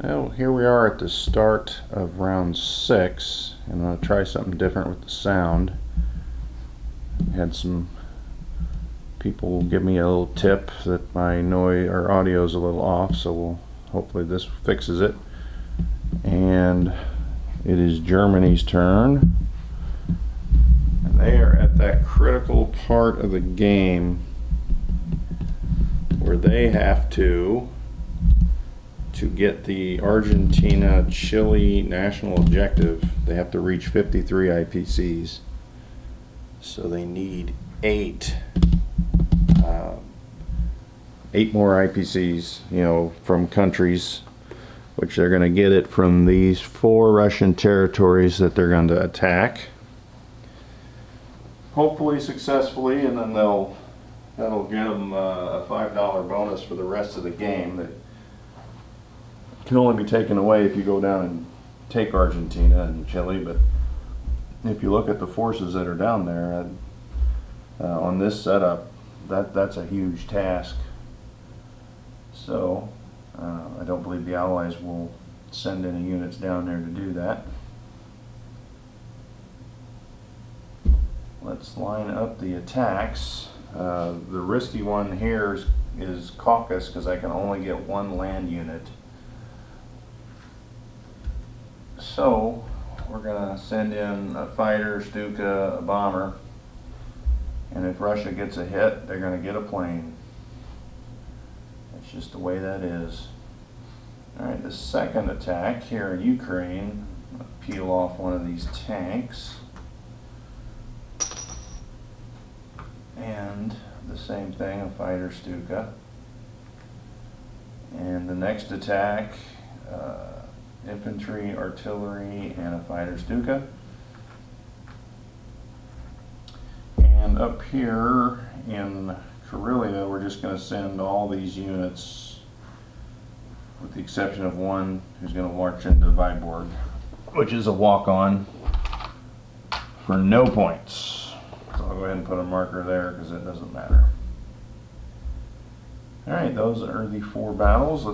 Well, here we are at the start of round 6, and I'm going to try something different with the sound. Had some people give me a little tip that my noise or audio is a little off, so hopefully this fixes it. And it is Germany's turn, and they are at that critical part of the game where they have to get the Argentina-Chile national objective. They have to reach 53 IPCs. So they need 8 more IPCs, from countries, which they're going to get it from these 4 Russian territories that they're going to attack. Hopefully successfully, and then that'll get them a $5 bonus for the rest of the game. That can only be taken away if you go down and take Argentina and Chile, but if you look at the forces that are down there on this setup, that's a huge task. So I don't believe the Allies will send any units down there to do that. Let's line up the attacks. The risky one here is Caucasus, because I can only get 1 land unit. So we're going to send in a fighter, Stuka, a bomber, and if Russia gets a hit, they're going to get a plane. That's just the way that is. Alright, the second attack here in Ukraine, I'll peel off one of these tanks. And the same thing, a fighter, Stuka. And the next attack, infantry, artillery, and a fighter, Stuka. And up here in Karelia, we're just going to send all these units, with the exception of one who's going to march into Vyborg, which is a walk-on for no points. So I'll go ahead and put a marker there because it doesn't matter. Alright, those are the 4 battles.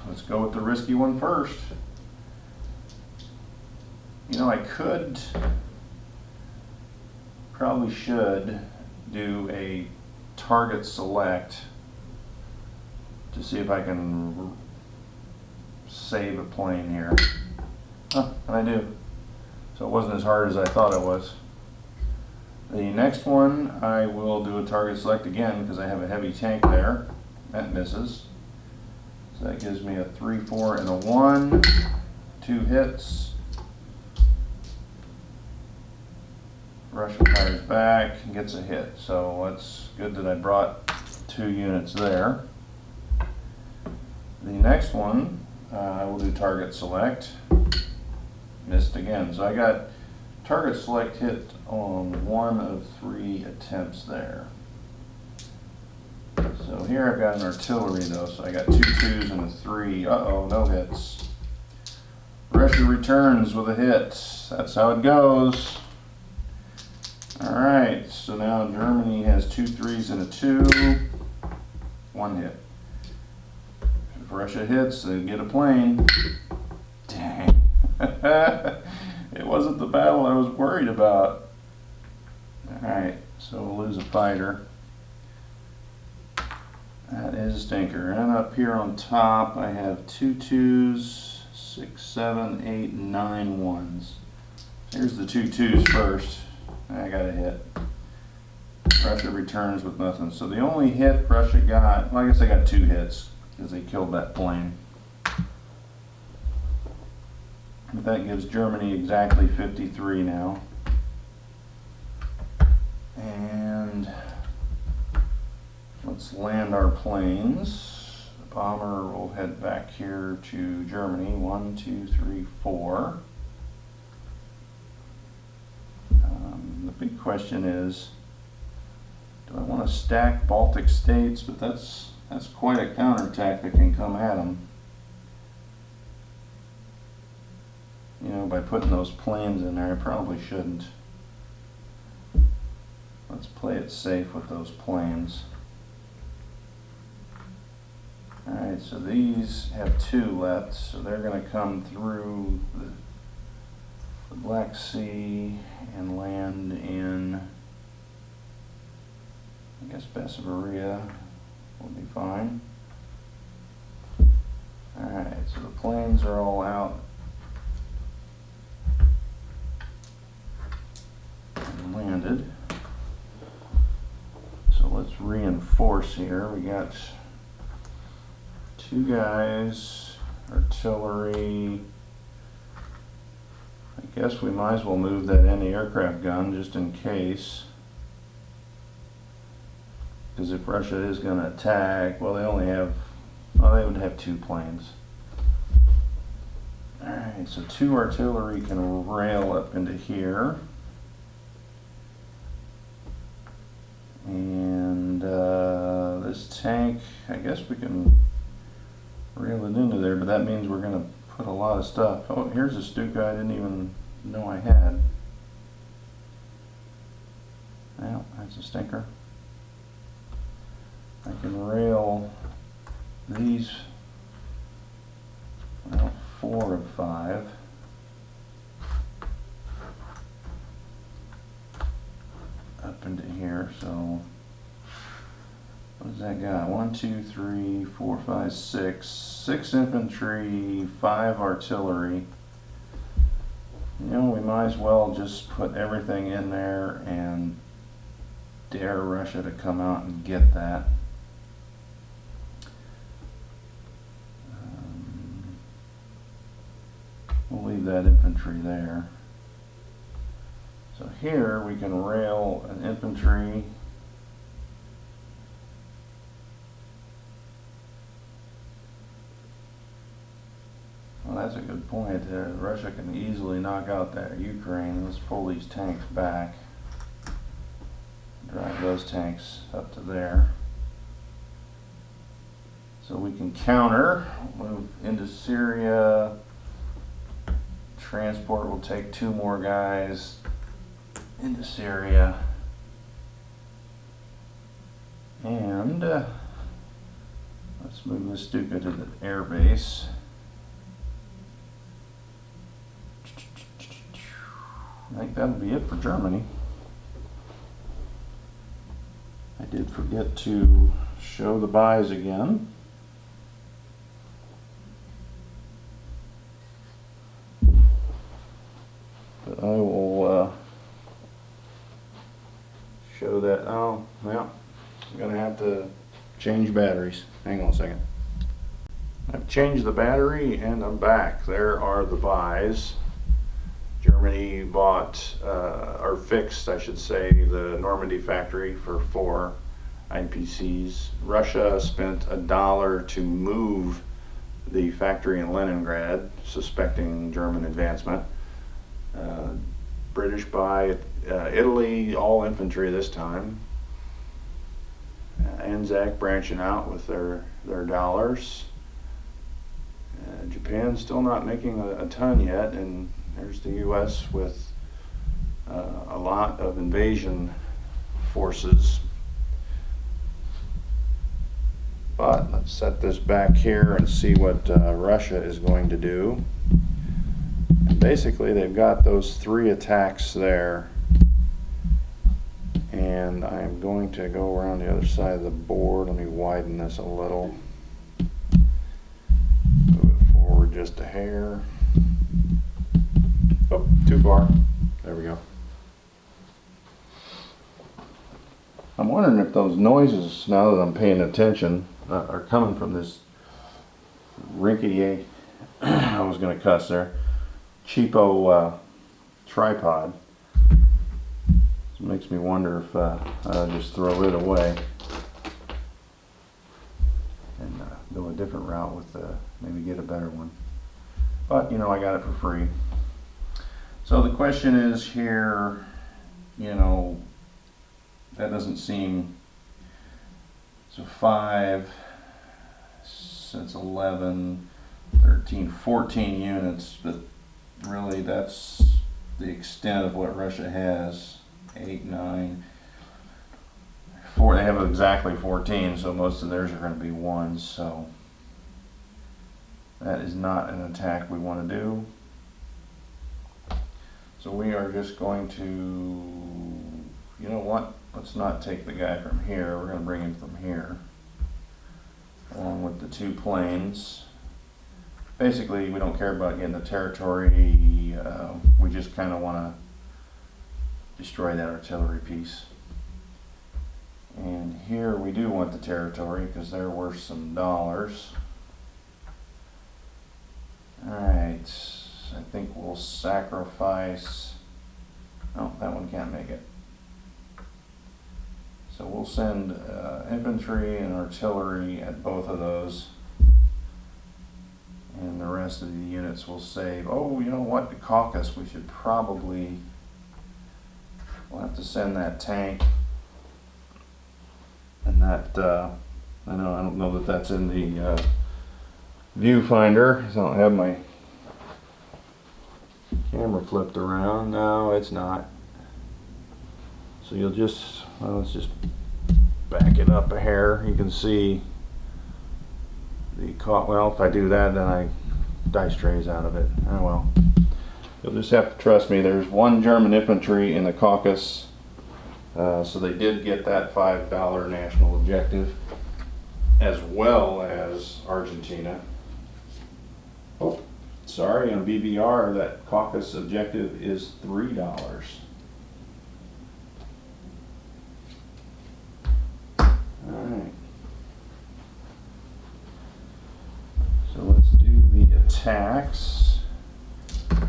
Let's go with the risky one first. I probably should do a target select to see if I can save a plane here. Oh, and I do. So it wasn't as hard as I thought it was. The next one, I will do a target select again because I have a heavy tank there. That misses. So that gives me a 3, 4, and a 1. 2 hits. Russia fires back and gets a hit. So it's good that I brought 2 units there. The next one, I will do target select. Missed again. So I got target select hit on 1 of 3 attempts there. So here I've got an artillery though, so I got 2 2s and a 3. Uh-oh, no hits. Russia returns with a hit. That's how it goes. Alright, so now Germany has 2 3s and a 2. 1 hit. If Russia hits, they get a plane. Dang. It wasn't the battle I was worried about. Alright, so we'll lose a fighter. That is a stinker. And up here on top, I have 2 2s, 6, 7, 8, 9 1s. Here's the 2 2s first. I got a hit. Russia returns with nothing. So the only hit Russia got, well, I guess they got 2 hits because they killed that plane. But that gives Germany exactly 53 now. And let's land our planes. The bomber will head back here to Germany. 1, 2, 3, 4. The big question is, do I want to stack Baltic states? But that's quite a counterattack that can come at them. By putting those planes in there, I probably shouldn't. Let's play it safe with those planes. Alright, Alright, so these have 2 left, so they're going to come through the Black Sea and land in, I guess, Bessavaria will be fine. Alright, so the planes are all out and landed. So let's reinforce here. We got 2 guys, artillery. I guess we might as well move that anti-aircraft gun just in case. Because if Russia is going to attack, well, they only have, well, they would have 2 planes. Alright, so 2 artillery can rail up into here. And this tank, I guess we can rail it into there, but that means we're going to put a lot of stuff. Oh, here's a Stuka I didn't even know I had. Well, that's a stinker. I can rail these, well, 4 of 5. Up into here, so what does that got? 1, 2, 3, 4, 5, 6. 6 infantry, 5 artillery. You know, we might as well just put everything in there and dare Russia to come out and get that. We'll leave that infantry there. So here we can rail an infantry. Well, that's a good point. Russia can easily knock out that Ukraine. Let's pull these tanks back. Drive those tanks up to there. So we can counter, move into Syria. Transport will take 2 more guys into Syria. And let's move this Stuka to the air base. I think that'll be it for Germany. I did forget to show the buys again. But I will show that. Oh, well, I'm going to have to change batteries. Hang on a second. I've changed the battery and I'm back. There are the buys. Germany bought, or fixed, I should say, the Normandy factory for 4 IPCs. Russia spent $1 to move the factory in Leningrad, suspecting German advancement. British buy Italy, all infantry this time. Anzac branching out with their dollars. Japan's still not making a ton yet, and there's the U.S. with a lot of invasion forces. But let's set this back here and see what Russia is going to do. And basically, they've got those 3 attacks there. And I'm going to go around the other side of the board. Let me widen this a little. Move it forward just a hair. Oh, too far. There we go. I'm wondering if those noises, now that I'm paying attention, are coming from this rinkety, I was going to cuss there, cheapo tripod. It makes me wonder if I'll just throw it away and go a different route with maybe get a better one. But, you know, I got it for free. So the question is here, you know, that doesn't seem, so 5, that's 11, 13, 14 units, but really that's the extent of what Russia has. 8, 9, 4, they have exactly 14, so most of theirs are going to be 1s, so That is not an attack we want to do. So we are just going to, you know what? Let's not take the guy from here. We're going to bring him from here, along with the 2 planes. Basically, we don't care about getting the territory. We just kind of want to destroy that artillery piece. And here we do want the territory because they're worth some dollars. Alright, I think we'll sacrifice. Oh, that one can't make it. So we'll send infantry and artillery at both of those. And the rest of the units will save. Oh, you know what? The Caucasus, we should probably. We'll have to send that tank. And that, I don't know that that's in the viewfinder. I don't have my camera flipped around. No, it's not. So you'll just, well, let's just back it up a hair. You can see the, well, if I do that, then I die strays out of it. Oh well. You'll just have to trust me. There's 1 German infantry in the Caucasus. So they did get that $5 national objective, as well as Argentina. Oh, sorry, on BBR that Caucasus objective is $3. Alright. So let's do the attacks.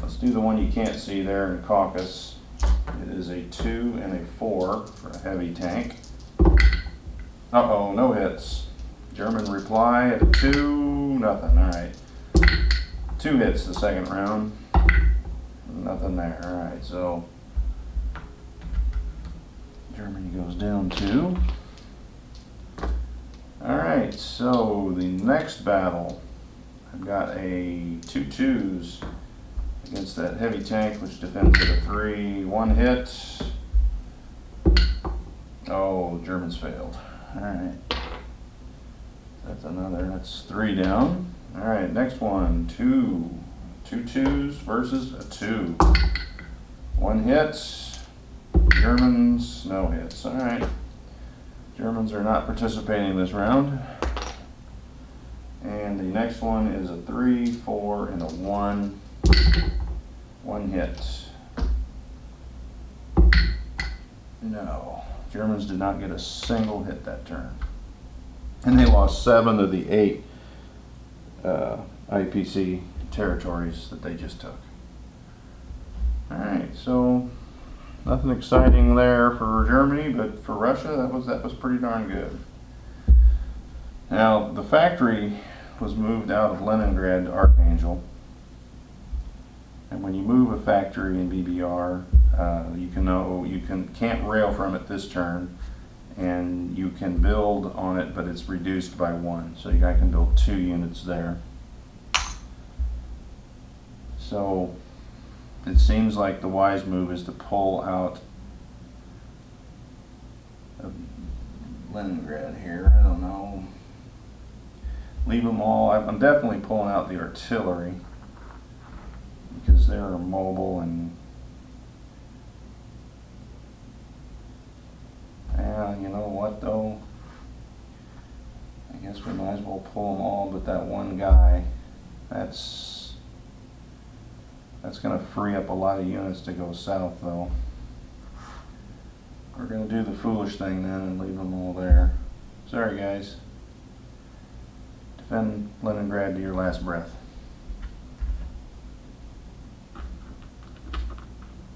Let's do the one you can't see there in Caucasus. It is a 2 and a 4 for a heavy tank. Uh-oh, no hits. German reply at 2, nothing. Alright. 2 hits the second round. Nothing there. Alright, so Germany goes down 2. Alright, so the next battle, I've got a 2 2s against that heavy tank, which defends at a 3. 1 hit. Oh, Germans failed. Alright. That's 3 down. Alright, next one. 2 2s versus a 2. 1 hit. Germans, no hits. Alright. Germans are not participating this round. And the next one is a 3, 4, and a 1. 1 hit. No. Germans did not get a single hit that turn. And they lost 7 of the 8 IPC territories that they just took. Alright, so nothing exciting there for Germany, but for Russia, that was pretty darn good. Now, the factory was moved out of Leningrad to Archangel. And when you move a factory in BBR, can't rail from it this turn, and you can build on it, but it's reduced by 1. So I can build 2 units there. So it seems like the wise move is to pull out of Leningrad here. I don't know. Leave them all. I'm definitely pulling out the artillery because they're mobile and you know what though? I guess we might as well pull them all but that one guy. That's going to free up a lot of units to go south though. We're going to do the foolish thing then and leave them all there. Sorry guys. Defend Leningrad to your last breath.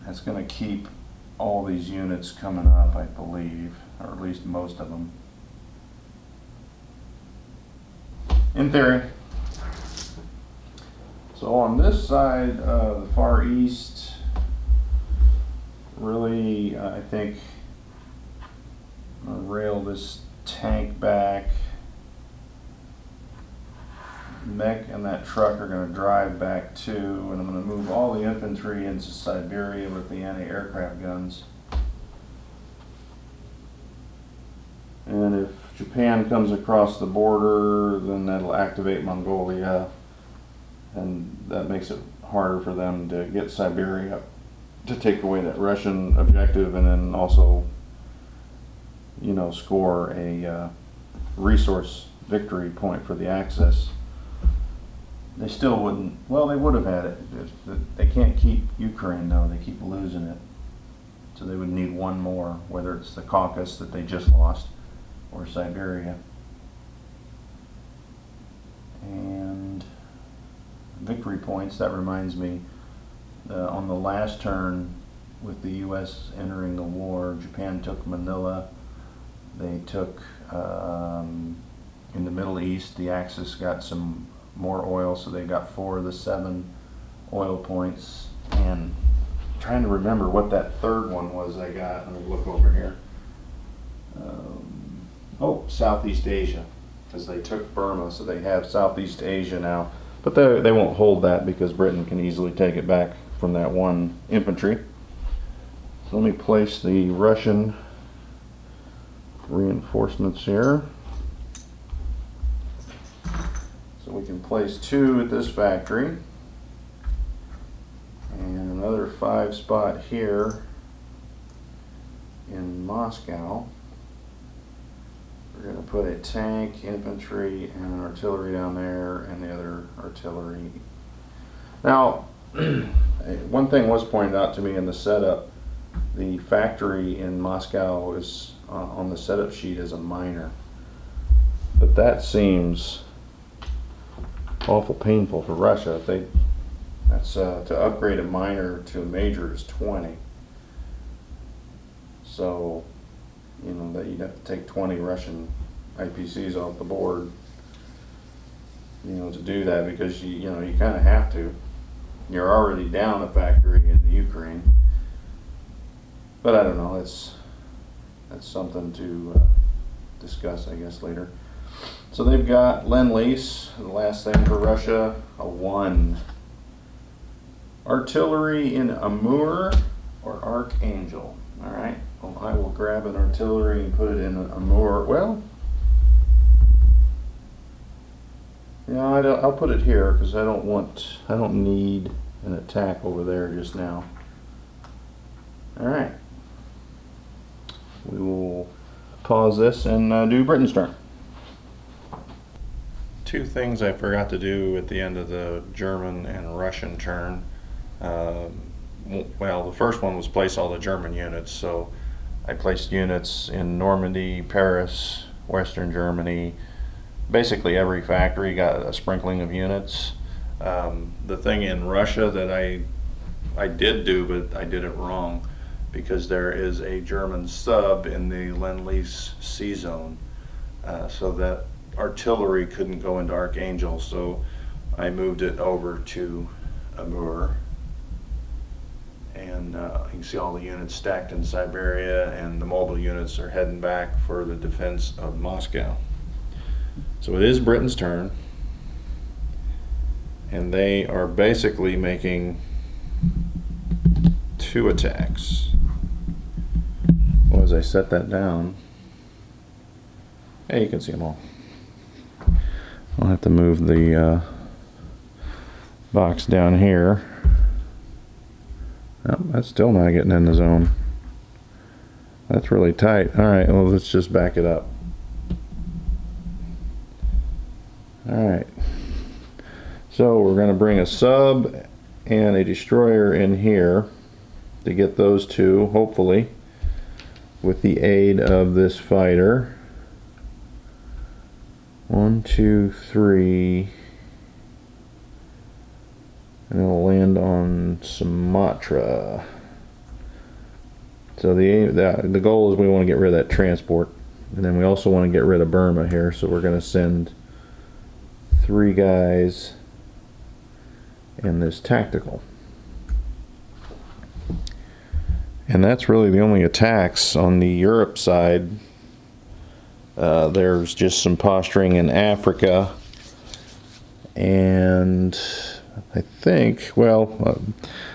That's going to keep all these units coming up, I believe, or at least most of them. In theory. So on this side of the Far East, really, I think I'm going to rail this tank back. Mech and that truck are going to drive back too, and I'm going to move all the infantry into Siberia with the anti-aircraft guns. And if Japan comes across the border, then that'll activate Mongolia. and that makes it harder for them to get Siberia to take away that Russian objective, and then also, you know, score a resource victory point for the Axis. They still wouldn't, well, they would have had it. They can't keep Ukraine though, they keep losing it. So they would need one more, whether it's the Caucasus that they just lost or Siberia. And victory points, that reminds me, on the last turn with the US entering the war, Japan took Manila. They took, in the Middle East, the Axis got some more oil, so they got 4 of the 7 oil points. And trying to remember what that third one was I got. Let me look over here. Oh, Southeast Asia, because they took Burma, so they have Southeast Asia now. But they won't hold that because Britain can easily take it back from that one infantry. So let me place the Russian reinforcements here. So we can place 2 at this factory. And another 5 spot here in Moscow. We're going to put a tank, infantry, and an artillery down there, and the other artillery. Now, one thing was pointed out to me in the setup. The factory in Moscow is on the setup sheet as a minor. But that seems awful painful for Russia. If they, that's to upgrade a minor to a major is 20. So, you know, that you'd have to take 20 Russian IPCs off the board, you know, to do that, because you know, you kind of have to. You're already down a factory in the Ukraine. But I don't know, that's something to discuss, I guess, later. So they've got Lend-Lease, the last thing for Russia, a 1. Artillery in Amur or Archangel. All right, well, I will grab an artillery and put it in Amur. Well, yeah, I'll put it here because I don't need an attack over there just now. All right, we will pause this and do Britain's turn. 2 things I forgot to do at the end of the German and Russian turn. Well, the first one was place all the German units. So I placed units in Normandy, Paris, Western Germany. Basically every factory got a sprinkling of units. The thing in Russia that I did do, but I did it wrong, because there is a German sub in the Lend-Lease sea zone, so that artillery couldn't go into Archangel, so I moved it over to Amur. And you can see all the units stacked in Siberia, and the mobile units are heading back for the defense of Moscow. So it is Britain's turn, and they are basically making 2 attacks. Well, as I set that down, hey, you can see them all. I'll have to move the box down here. Oh, that's still not getting in the zone. That's really tight. Alright, well, let's just back it up. Alright. So we're going to bring a sub and a destroyer in here to get those 2, hopefully, with the aid of this fighter. 1, 2, 3. And it'll land on Sumatra. So the goal is we want to get rid of that transport, and then we also want to get rid of Burma here. So we're going to send 3 guys in this tactical, and that's really the only attacks on the Europe side. There's just some posturing in Africa, and I think, well,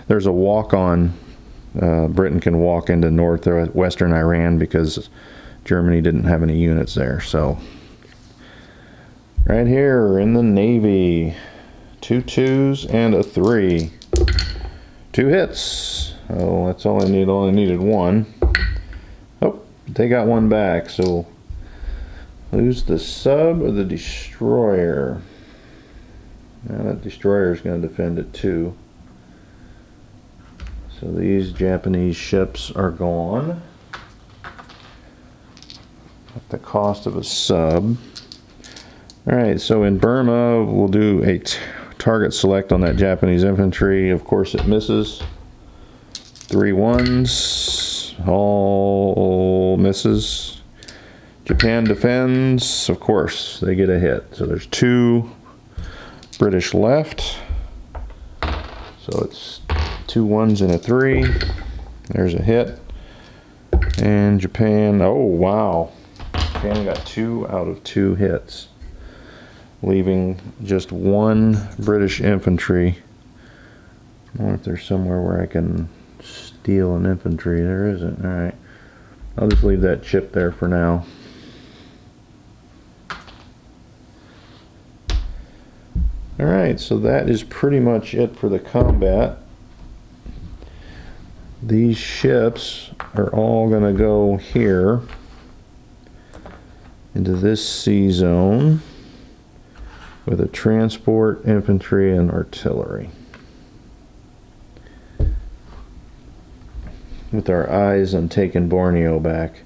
there's a walk on. Britain can walk into northwestern Iran because Germany didn't have any units there. So right here in the Navy, 2 2s and a 3. 2 hits. Oh, that's all I need. Only needed 1. Oh, they got 1 back. So lose the sub or the destroyer. Now that destroyer is going to defend it too. So these Japanese ships are gone at the cost of a sub. Alright, so in Burma, we'll do a target select on that Japanese infantry. Of course, it misses. 3 1s, all misses. Japan defends, of course, they get a hit. So there's 2 British left. So it's 2 1s and a 3. There's a hit. And Japan, oh wow. Japan got 2 out of 2 hits, leaving just 1 British infantry. I wonder if there's somewhere where I can steal an infantry. There isn't. Alright. I'll just leave that chip there for now. Alright, so that is pretty much it for the combat. These ships are all going to go here into this sea zone with a transport, infantry, and artillery. With our eyes on taking Borneo back.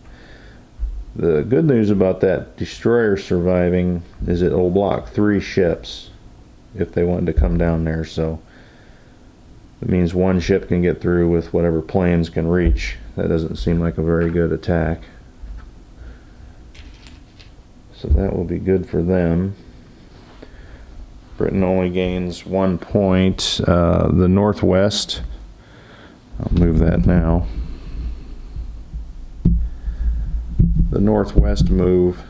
The good news about that destroyer surviving is it'll block 3 ships if they wanted to come down there, so it means 1 ship can get through with whatever planes can reach. That doesn't seem like a very good attack. So that will be good for them. Britain only gains 1 point. The Northwest, I'll move that now. The Northwest move,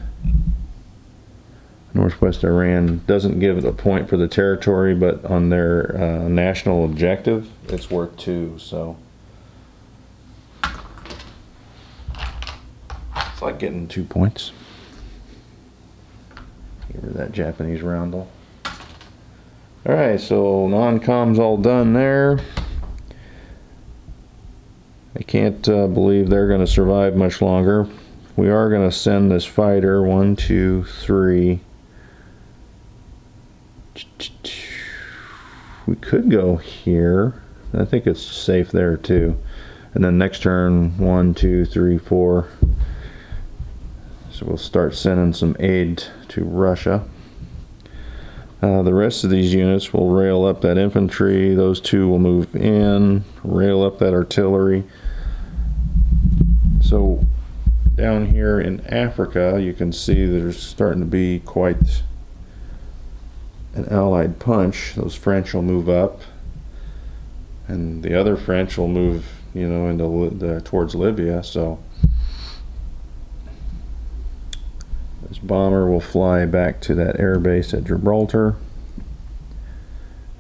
Northwest Iran, doesn't give it a point for the territory, but on their national objective, it's worth 2. So it's like getting 2 points. Give her that Japanese roundel. Alright, so non-com's all done there. I can't believe they're going to survive much longer. We are going to send this fighter 1, 2, 3. We could go here. I think it's safe there too. And then next turn 1, 2, 3, 4. So we'll start sending some aid to Russia. The rest of these units will rail up that infantry. Those 2 will move in, rail up that artillery. So down here in Africa, you can see there's starting to be quite an Allied punch. Those French will move up, and the other French will move, you know, into towards Libya. So this bomber will fly back to that air base at Gibraltar.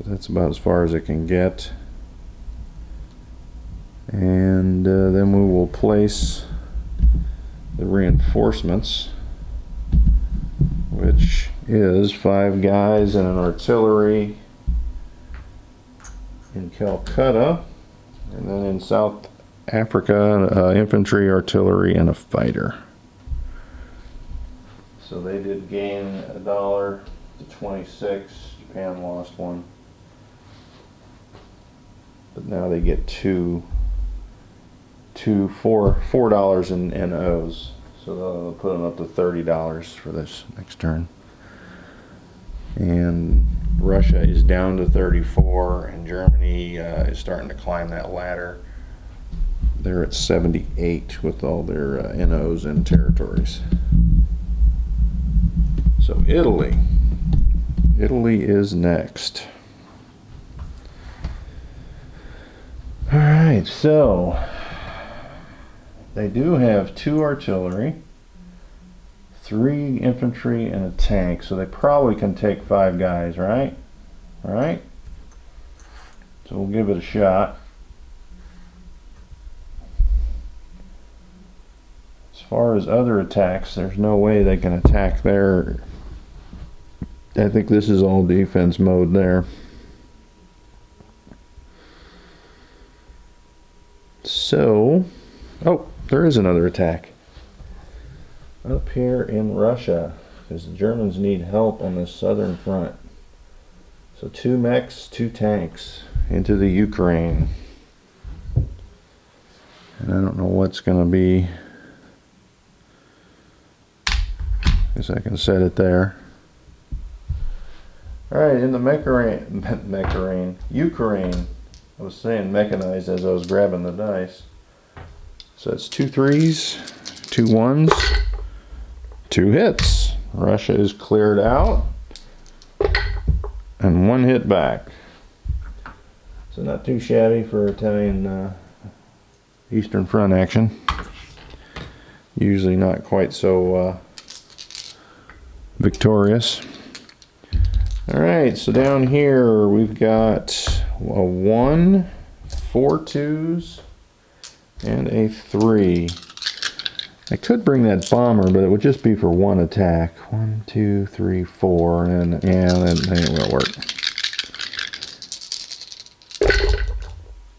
That's about as far as it can get. And then we will place the reinforcements, which is 5 guys and an artillery in Calcutta. And then in South Africa, infantry, artillery, and a fighter. So they did gain $1 to 26. Japan lost 1. But now they get $4 in O's. So they'll put them up to $30 for this next turn. And Russia is down to 34, and Germany is starting to climb that ladder. They're at 78 with all their NOs and territories. So Italy is next. All right, so they do have 2 artillery, 3 infantry, and a tank, so they probably can take 5 guys, right? All right, so we'll give it a shot. As far as other attacks, there's no way they can attack their I think this is all defense mode there. So, oh, there is another attack. Up here in Russia, because the Germans need help on the southern front. So 2 mechs, 2 tanks into the Ukraine. And I don't know what's going to be. I guess I can set it there. Alright, in the Ukraine. I was saying mechanized as I was grabbing the dice. So it's 2 3s, 2 1s, 2 hits. Russia is cleared out. And 1 hit back. So not too shabby for Italian Eastern Front action. Usually not quite so victorious. Alright, so down here we've got a 1, 4 2s, and a 3. I could bring that bomber, but it would just be for 1 attack. 1, 2, 3, 4, and yeah, that ain't gonna work.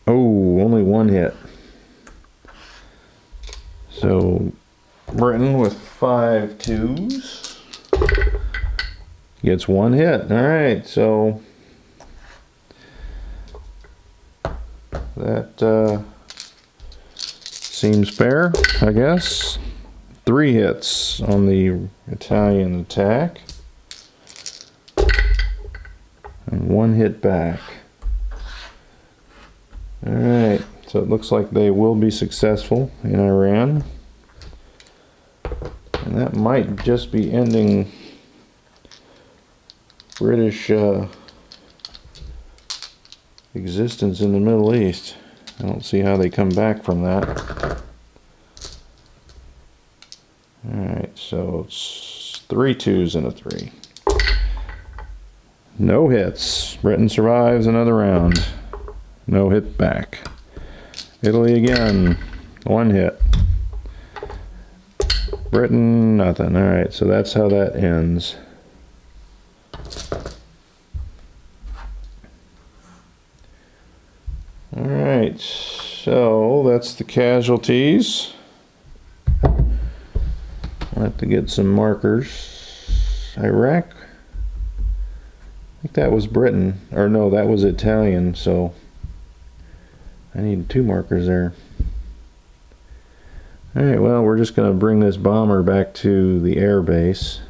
Oh, only 1 hit. So Britain with 5 2s gets 1 hit. Alright, so that seems fair, I guess. 3 hits on the Italian attack. And 1 hit back. Alright, so it looks like they will be successful in Iran. And that might just be ending British existence in the Middle East. I don't see how they come back from that. Alright, so it's 3 2s and a 3. No hits. Britain survives another round. No hit back. Italy again. 1 hit. Britain, nothing. Alright, so that's how that ends. Alright, so that's the casualties. I'll have to get some markers. Iraq? I think that was Britain. Or no, that was Italian, so I need 2 markers there. Alright, well, we're just going to bring this bomber back to the air base.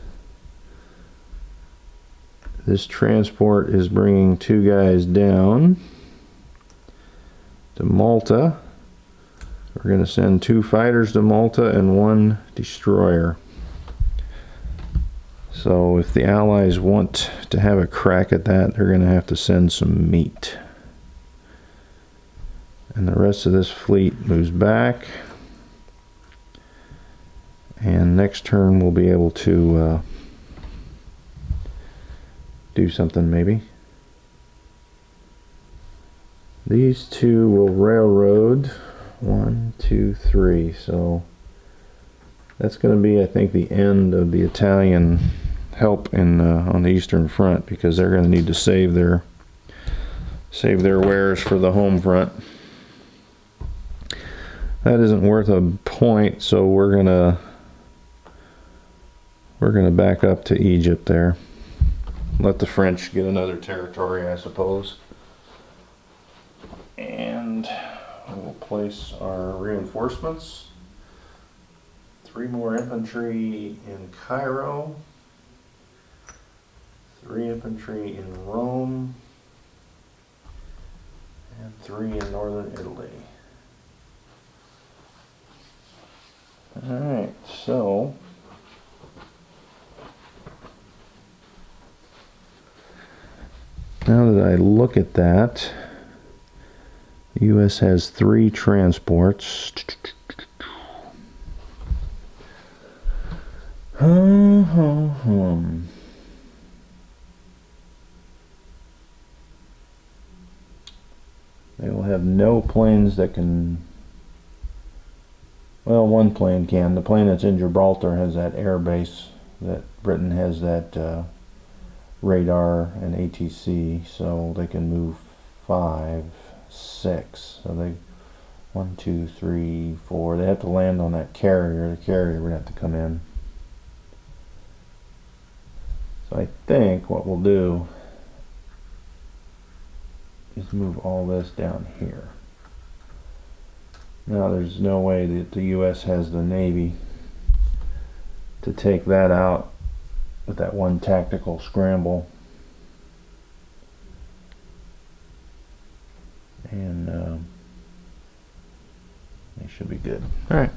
This transport is bringing 2 guys down to Malta. We're going to send 2 fighters to Malta and 1 destroyer. So if the Allies want to have a crack at that, they're going to have to send some meat. And the rest of this fleet moves back. And next turn we'll be able to do something maybe. These 2 will railroad 1, 2, 3. So that's going to be, I think, the end of the Italian help in on the Eastern Front, because they're going to need to save their wares for the home front. That isn't worth a point, so we're gonna back up to Egypt there. Let the French get another territory, I suppose. And we'll place our reinforcements. 3 more infantry in Cairo. 3 infantry in Rome. And 3 in northern Italy. Alright, so now that I look at that, the U.S. has 3 transports. They will have no planes that can. Well, 1 plane can. The plane that's in Gibraltar has that air base that Britain has that radar and ATC, so they can move 5, 6. So they 1, 2, 3, 4. They have to land on that carrier. The carrier would have to come in. So I think what we'll do is move all this down here. Now there's no way that the US has the Navy to take that out with that one tactical scramble. And they should be good. Alright.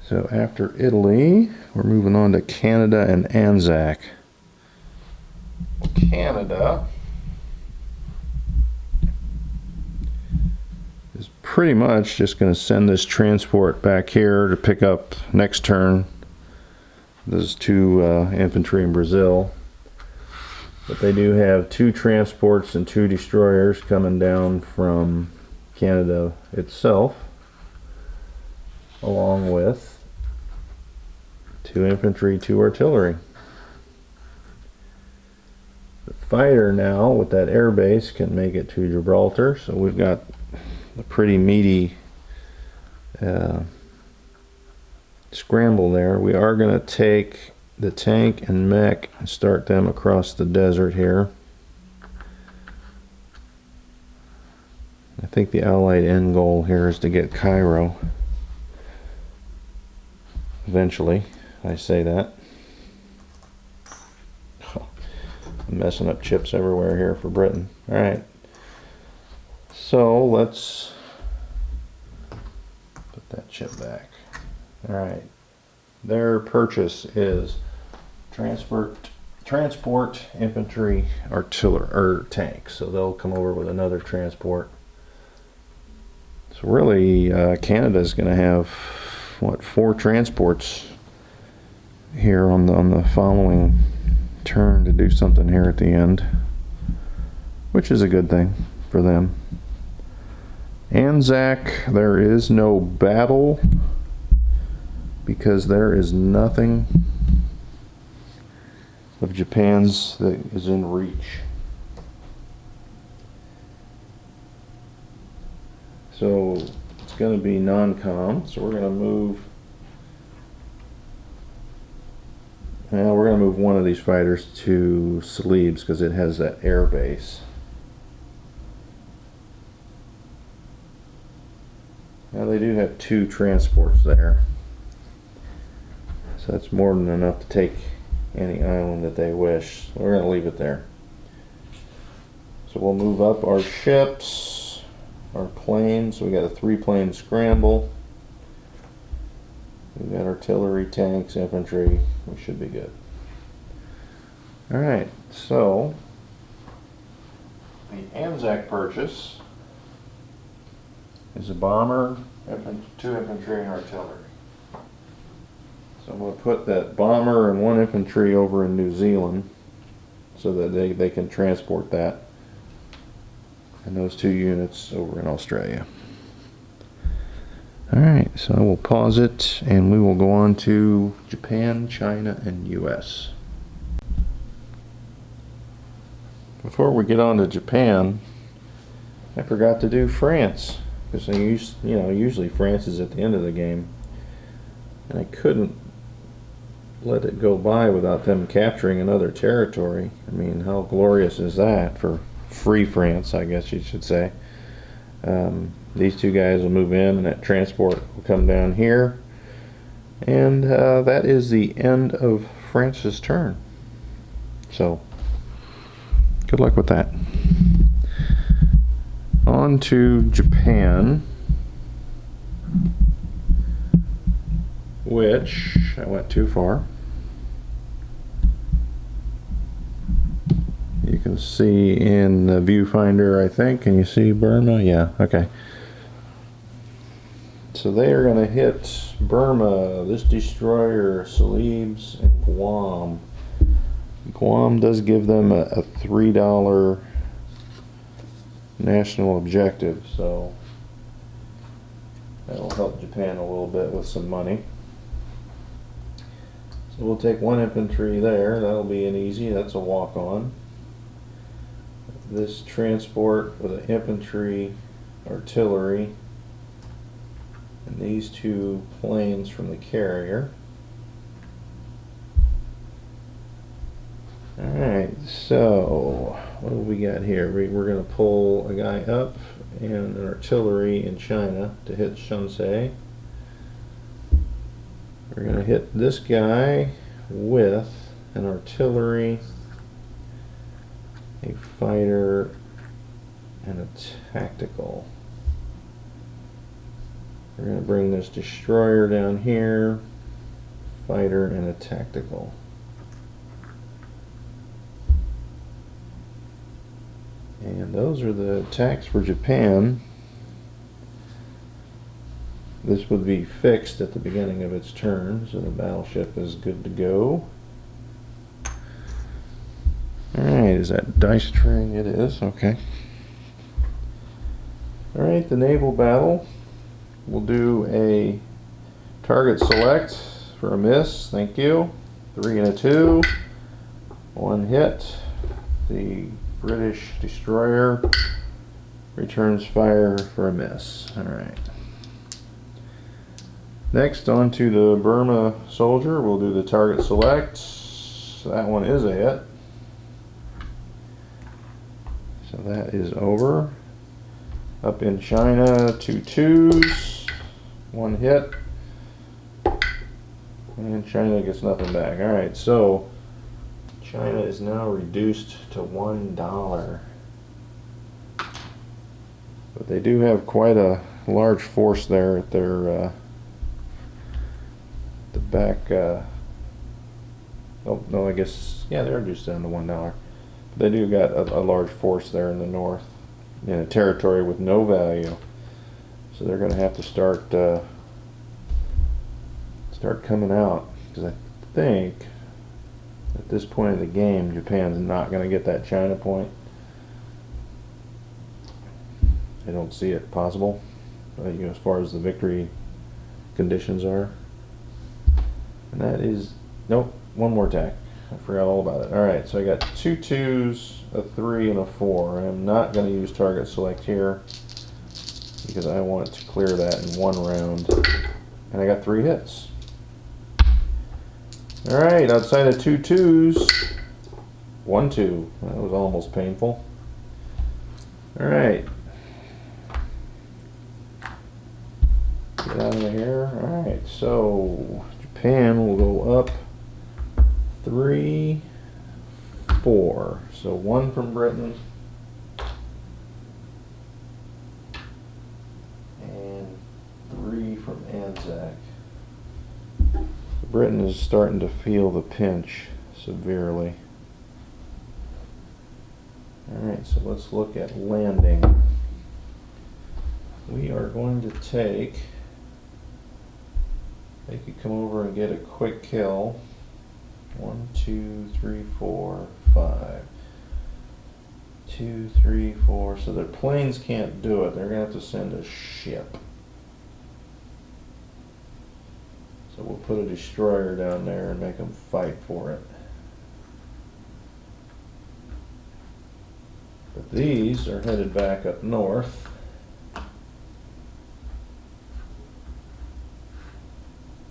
So after Italy, we're moving on to Canada and Anzac. Canada is pretty much just going to send this transport back here to pick up next turn. There's 2 infantry in Brazil. But they do have 2 transports and 2 destroyers coming down from Canada itself, along with 2 infantry, 2 artillery. The fighter now with that air base can make it to Gibraltar, so we've got a pretty meaty scramble there. We are going to take the tank and mech and start them across the desert here. I think the Allied end goal here is to get Cairo. Eventually, I say that. I'm messing up chips everywhere here for Britain. Alright. So let's put that chip back. Alright. Their purchase is transport, infantry, artillery, or tanks. So they'll come over with another transport. So really, Canada's going to have what, 4 transports here on the following turn to do something here at the end, which is a good thing for them. Anzac, there is no battle because there is nothing of Japan's that is in reach. So it's going to be non-com, so we're going to move. Now we're going to move one of these fighters to Celebes because it has that air base. Now they do have 2 transports there, so that's more than enough to take any island that they wish. So we're going to leave it there. So we'll move up our ships, our planes. So we got a 3-plane scramble. We've got artillery, tanks, infantry. We should be good. Alright, so the Anzac purchase is a bomber, 2 infantry, and artillery. So I'm going to put that bomber and 1 infantry over in New Zealand so that they can transport that, and those 2 units over in Australia. Alright, so I will pause it and we will go on to Japan, China, and US. Before we get on to Japan, I forgot to do France, because usually France is at the end of the game, and I couldn't let it go by without them capturing another territory. I mean, how glorious is that for free France, I guess you should say. These 2 guys will move in and that transport will come down here, and that is the end of France's turn. So good luck with that. On to Japan, which I went too far. You can see in the viewfinder, I think. Can you see Burma? Yeah, okay. So they are going to hit Burma, this destroyer, Celebes, and Guam. Guam does give them a $3 national objective, so that'll help Japan a little bit with some money. So So we'll take one infantry there. That'll be an easy. That's a walk-on. This transport with an infantry, artillery, and these two planes from the carrier. Alright, so what do we got here? We're going to pull a guy up and an artillery in China to hit Shunsei. We're going to hit this guy with an artillery, a fighter, and a tactical. We're going to bring this destroyer down here, fighter, and a tactical. And those are the attacks for Japan. This would be fixed at the beginning of its turn, so the battleship is good to go. Alright, is that dice tray? It is, okay. Alright, the naval battle. We'll do a target select for a miss, thank you. 3 and a 2. 1 hit. The British destroyer returns fire for a miss. Alright. Next, on to the Burma soldier. We'll do the target select. That one is a hit. So that is over. Up in China, 2 2s. 1 hit. And China gets nothing back. Alright, so China is now reduced to $1. But they do have quite a large force there at their the back. Oh no, I guess, yeah, they're reduced down to $1. But they do got a large force there in the north, in a territory with no value. So they're going to have to start coming out, because I think at this point of the game, Japan's not going to get that China point. I don't see it possible, you know, as far as the victory conditions are. And that is, nope, one more attack. I forgot all about it. Alright, so I got 2 2s, a 3, and a 4. I'm not going to use target select here because I want to clear that in 1 round. And I got 3 hits. Alright, outside of 2 2s, 1 2. That was almost painful. Alright. Get out of here. Alright, so Japan will go up 3, 4. So 1 from Britain and 3 from Anzac. Britain is starting to feel the pinch severely. Alright, so let's look at landing. We are going to take, they could come over and get a quick kill. 1 2 3 4 5. 2 3 4. So their planes can't do it. They're going to have to send a ship. So we'll put a destroyer down there and make them fight for it. But these are headed back up north.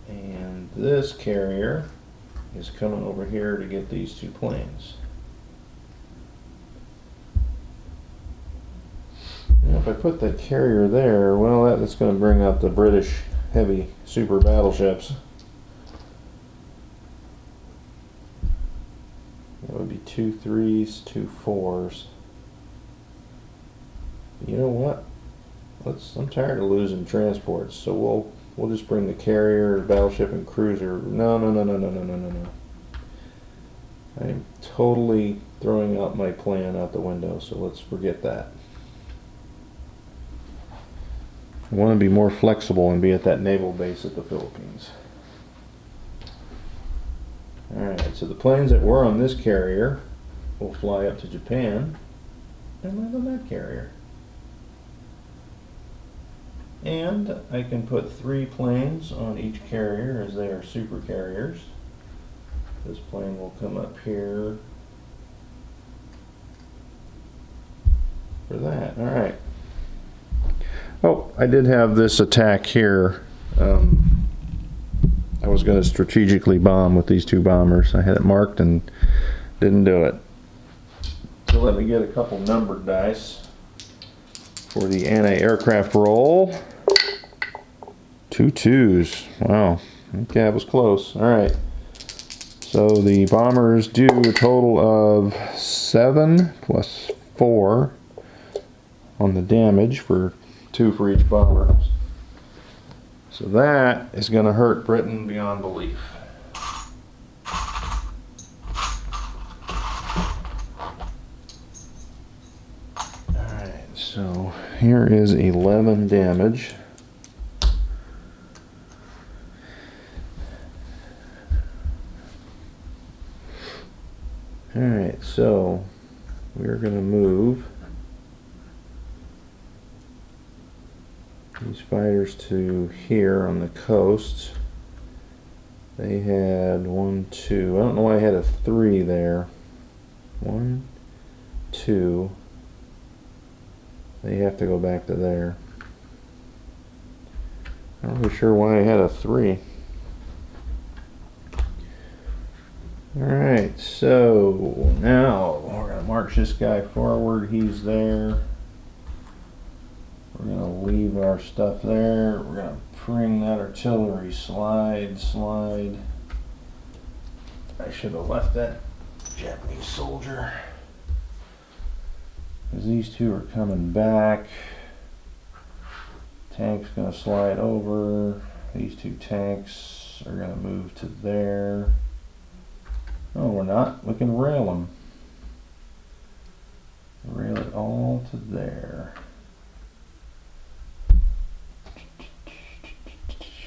And this carrier is coming over here to get these 2 planes. Now if I put that carrier there, well, that's going to bring out the British heavy super battleships. That would be 2 3s, 2 4s. You know what? I'm tired of losing transports, so we'll just bring the carrier, battleship, and cruiser. No. I am totally throwing out my plan out the window, so let's forget that. I want to be more flexible and be at that naval base at the Philippines. Alright, so the planes that were on this carrier will fly up to Japan and land on that carrier. And I can put 3 planes on each carrier as they are super carriers. This plane will come up here for that. All right. Oh, I did have this attack here. I was going to strategically bomb with these two bombers. I had it marked and didn't do it. So let me get a couple numbered dice for the anti-aircraft roll. 2 2s. Wow. Okay, that was close. All right. So the bombers do a total of 7 plus 4 on the damage, for 2 for each bomber. So that is going to hurt Britain beyond belief. Alright, so here is 11 damage. Alright, so we're going to move these fighters to here on the coast. They had 1, 2. I don't know why I had a 3 there. 1, 2. They have to go back to there. I'm not really sure why I had a 3. Alright, so now we're going to march this guy forward. He's there. We're going to leave our stuff there. We're going to bring that artillery. Slide. I should have left that Japanese soldier, because these two are coming back. Tank's going to slide over. These 2 tanks are going to move to there. Oh, we're not. We can rail them. Rail it all to there.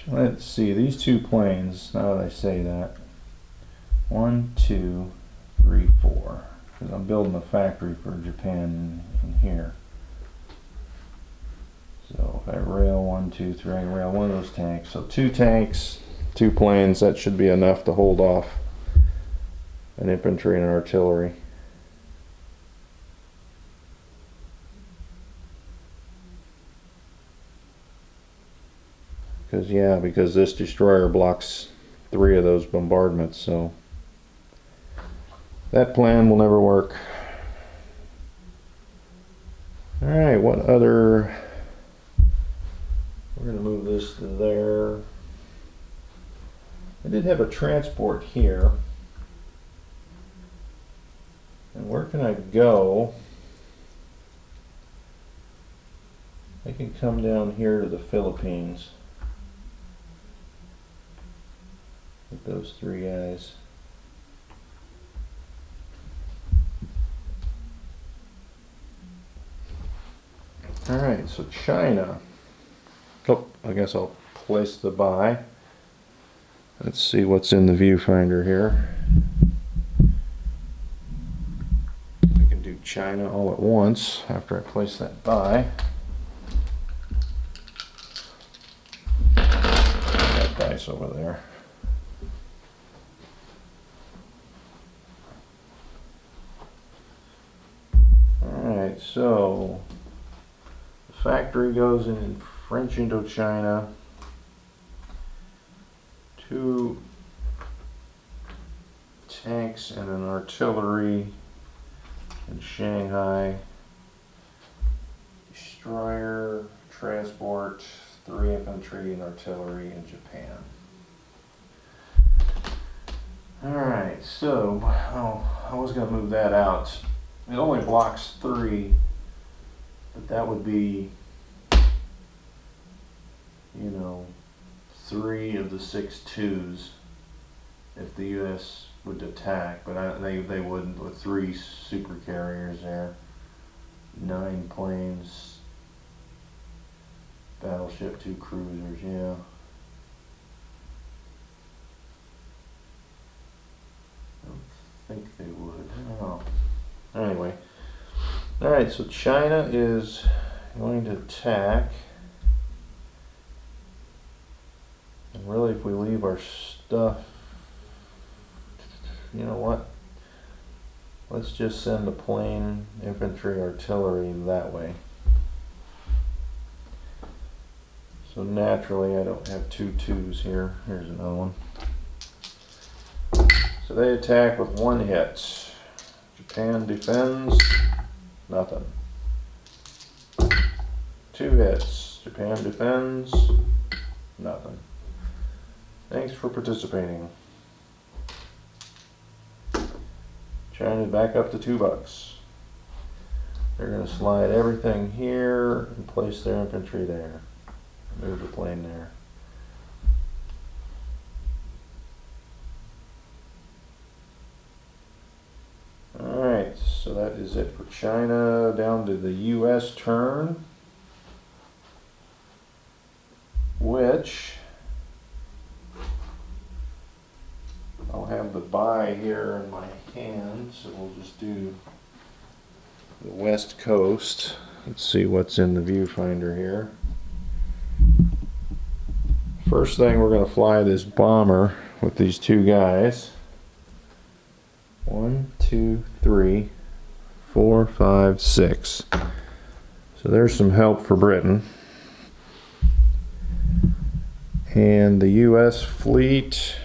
Let's see, these 2 planes, now that I say that, 1, 2, 3, 4, because I'm building a factory for Japan in here. So if I rail 1, 2, 3, I can rail one of those tanks. So 2 tanks, 2 planes, that should be enough to hold off an infantry and artillery. Because this destroyer blocks 3 of those bombardments, so that plan will never work. Alright, what other... We're going to move this to there. I did have a transport here. And where can I go? I can come down here to the Philippines with those 3 guys. Alright, so China. Oh, I guess I'll place the buy. Let's see what's in the viewfinder here. I can do China all at once after I place that buy. That dice over there. Alright, so the factory goes in French Indochina. 2 tanks and an artillery in Shanghai. Destroyer, transport, 3 infantry and artillery in Japan. Alright, so I was going to move that out. It only blocks 3, but that would be, you know, 3 of the 6 2s if the U.S. would attack, but they wouldn't with 3 super carriers there, 9 planes, battleship, 2 cruisers, yeah. I don't think they would. I don't know. Anyway, alright, so China is going to attack. And really, if we leave our stuff, you know what? Let's just send a plain infantry artillery that way. So naturally I don't have 2 2s here. Here's another one. So they attack with 1 hit. Japan defends, nothing. 2 hits. Japan defends, nothing. Thanks for participating. China's back up to $2. They're going to slide everything here and place their infantry there. Move the plane there. Alright, so that is it for China. Down to the US turn, which I'll have the buy here in my hand, so we'll just do the west coast. Let's see what's in the viewfinder here. First thing, we're going to fly this bomber with these 2 guys. 1, 2, 3, 4, 5, 6. So there's some help for Britain. And the US fleet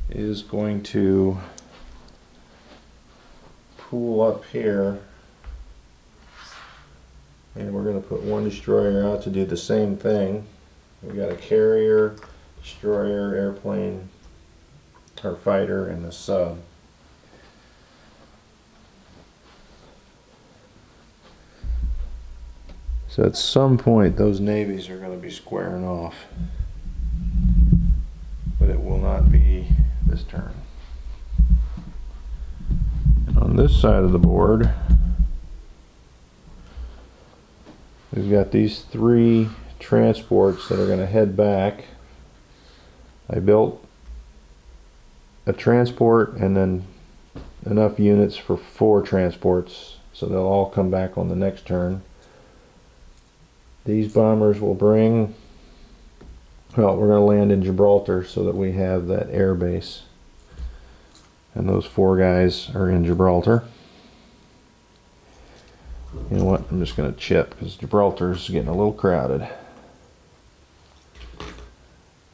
is going to pool up here, and we're going to put 1 destroyer out to do the same thing. We got a carrier, destroyer, airplane, or fighter, and a sub. So at some point those navies are going to be squaring off, but it will not be this turn. And on this side of the board, we've got these 3 transports that are going to head back. I built a transport and then enough units for 4 transports, so they'll all come back on the next turn. These bombers will bring, well, we're going to land in Gibraltar so that we have that air base. And those 4 guys are in Gibraltar. You know what? I'm just going to chip because Gibraltar's getting a little crowded.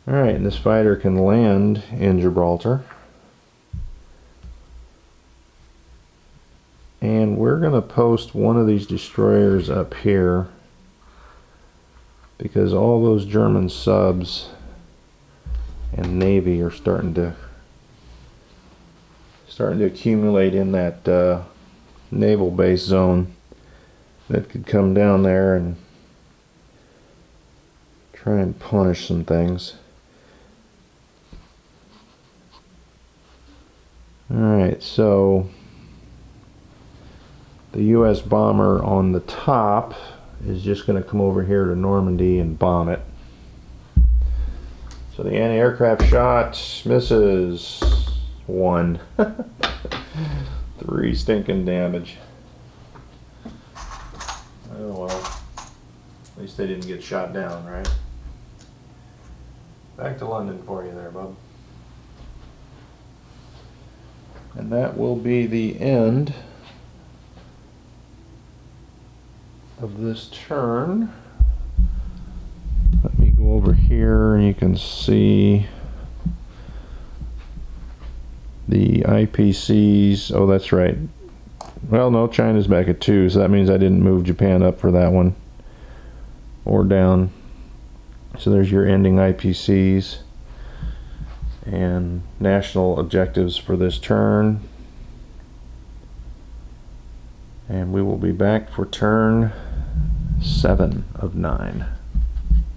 Alright, and this fighter can land in Gibraltar. And we're going to post one of these destroyers up here, because all those German subs and Navy are starting to accumulate in that naval base zone that could come down there and try and punish some things. Alright, so the US bomber on the top is just going to come over here to Normandy and bomb it. So the anti-aircraft shot misses. 1. 3 stinking damage. Oh well. At least they didn't get shot down, right? Back to London for you there, bub. And that will be the end of this turn. Let me go over here and you can see the IPCs. Oh, that's right. Well, no, China's back at 2, so that means I didn't move Japan up for that one or down. So there's your ending IPCs and national objectives for this turn. And we will be back for turn 7 of 9.